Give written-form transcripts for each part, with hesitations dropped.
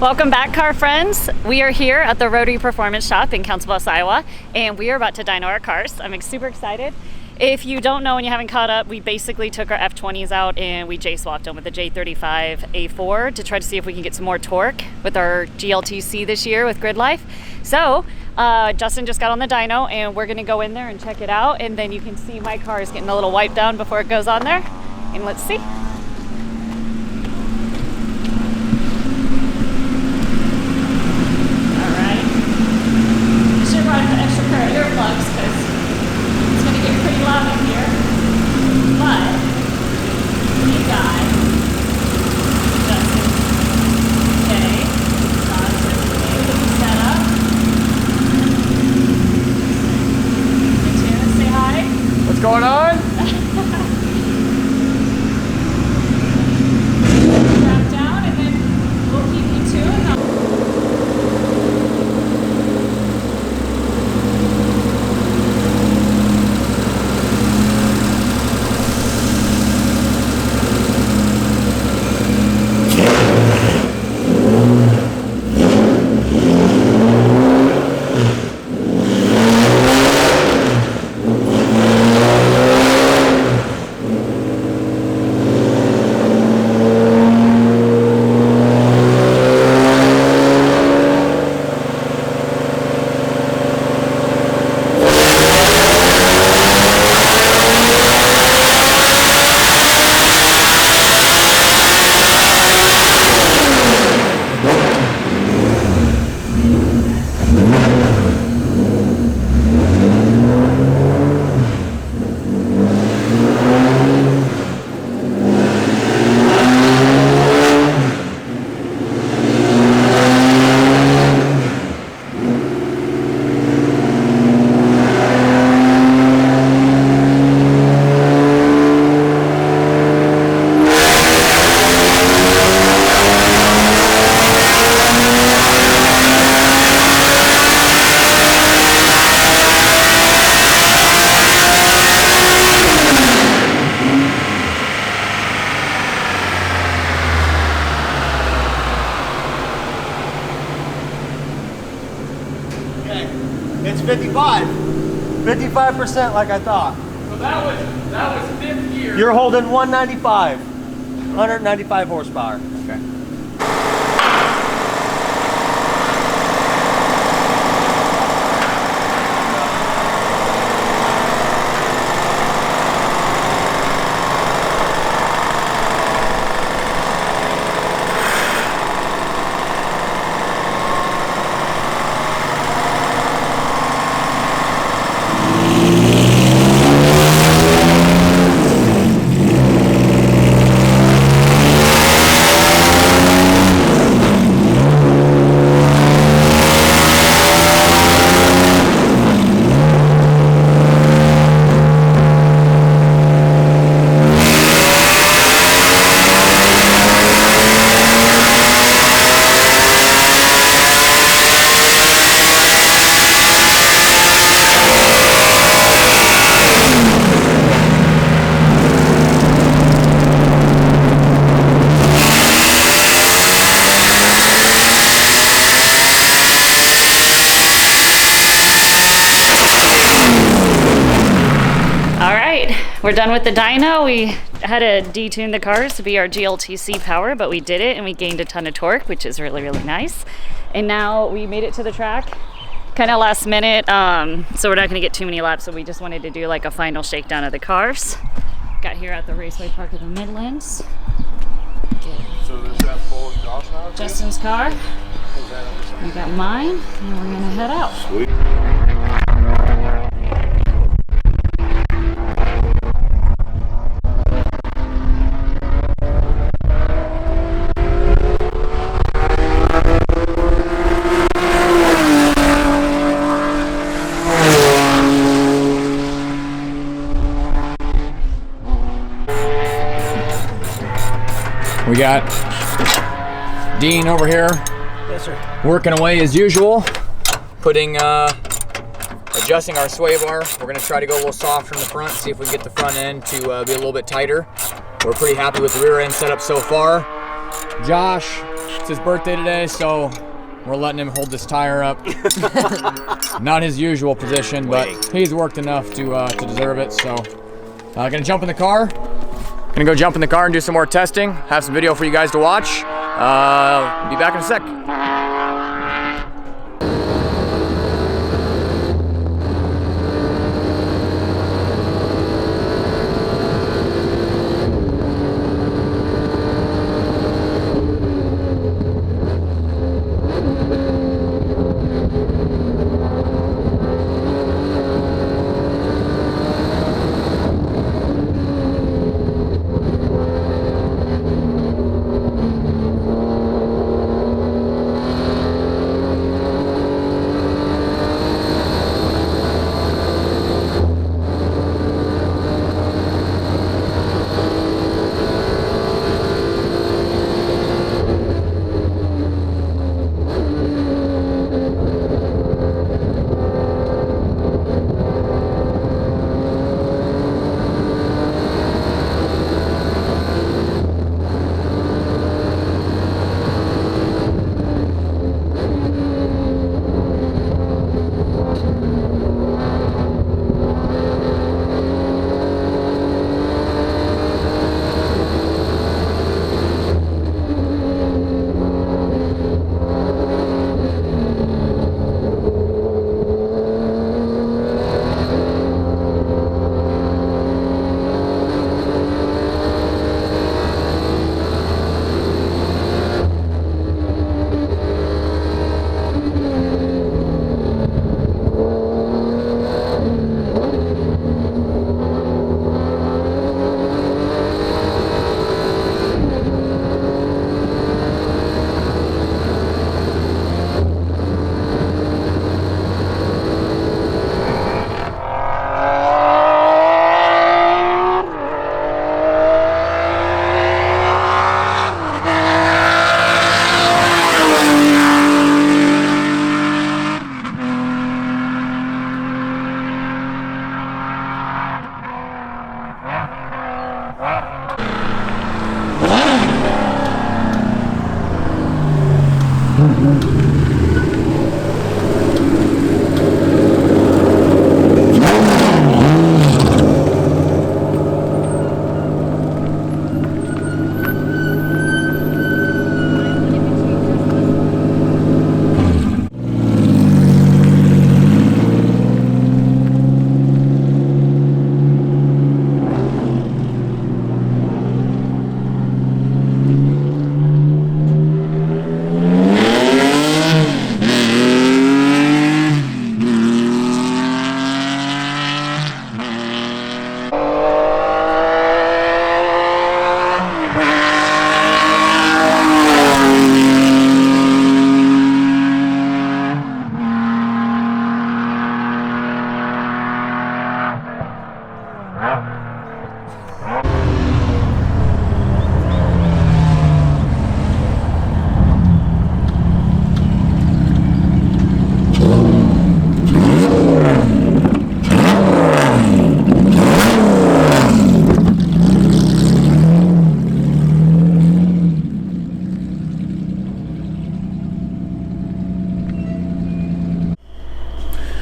Welcome back, car friends. We are here at the Rotary Performance Shop in Council Bluffs, Iowa, and we are about to dyno our cars. I'm super excited. If you don't know and you haven't caught up, we basically took our F20s out and we J-swapped them with the J35A4 to try to see if we can get some more torque with our GLTC this year with Grid Life. So Justin just got on the dyno and we're gonna go in there and check it out, and then you can see my car is getting a little wiped down before it goes on there. And let's see. Extra pair of earplugs because it's going to get pretty loud in here. But you got Justin, okay, John's everything that we set up. Tuna, say hi. What's going on? Drop down and then we'll keep you tuned. It's 55% like I thought. So that was fifth gear. You're holding 195 horsepower. Okay. We're done with the dyno. We had to detune the cars to be our GLTC power, but we did it and we gained a ton of torque, which is really, really nice. And now we made it to the track kind of last minute, so we're not going to get too many laps, so we just wanted to do like a final shakedown of the cars. Got here at the Raceway Park of the Midlands. So there's that full exhaust now? Justin's car. We got mine, and we're going to head out. Sweet. We got Dean over here. Yes, sir. Working away as usual, putting adjusting our sway bar. We're gonna try to go a little soft from the front, see if we can get the front end to be a little bit tighter. We're pretty happy with the rear end setup so far. Josh It's his birthday today, so we're letting him hold this tire up. Not his usual position, but he's worked enough to deserve it. So, gonna jump in the car. Gonna go jump in the car and do some more testing. Have some video for you guys to watch. Be back in a sec.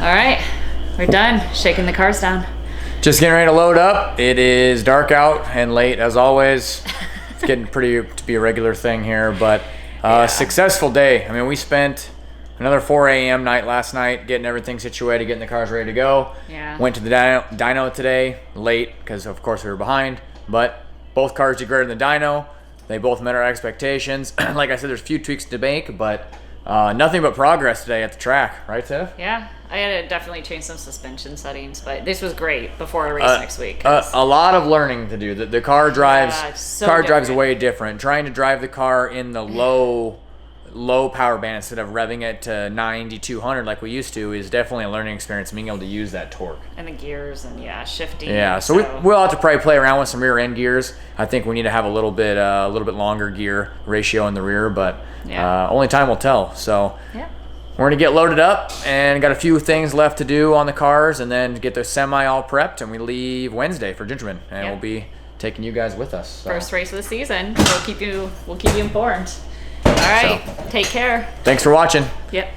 All right, we're done shaking the cars down. Just getting ready to load up. It is dark out and late as always. It's getting pretty to be a regular thing here, but successful day. I mean, we spent another 4 a.m. night last night getting everything situated, getting the cars ready to go. Yeah. Went to the dyno today, late, because of course we were behind, but both cars did greater than the dyno. They both met our expectations. Like I said, there's a few tweaks to make, but nothing but progress today at the track, right, Tiff? Yeah, I had to definitely change some suspension settings, but this was great before I race next week. A lot of learning to do. The car drives drives different. way different. Trying to drive the car in the low power band instead of revving it to 90, 200 like we used to is definitely a learning experience, being able to use that torque. And the gears and shifting. Yeah, so we'll have to probably play around with some rear end gears. I think we need to have a little bit longer gear ratio in the rear, but only time will tell. So we're gonna get loaded up and got a few things left to do on the cars, and then get the semi all prepped, and we leave Wednesday for Gingerman, and we'll be taking you guys with us. So. First race of the season. We'll keep you informed. right. Take care. Thanks for watching. Yep.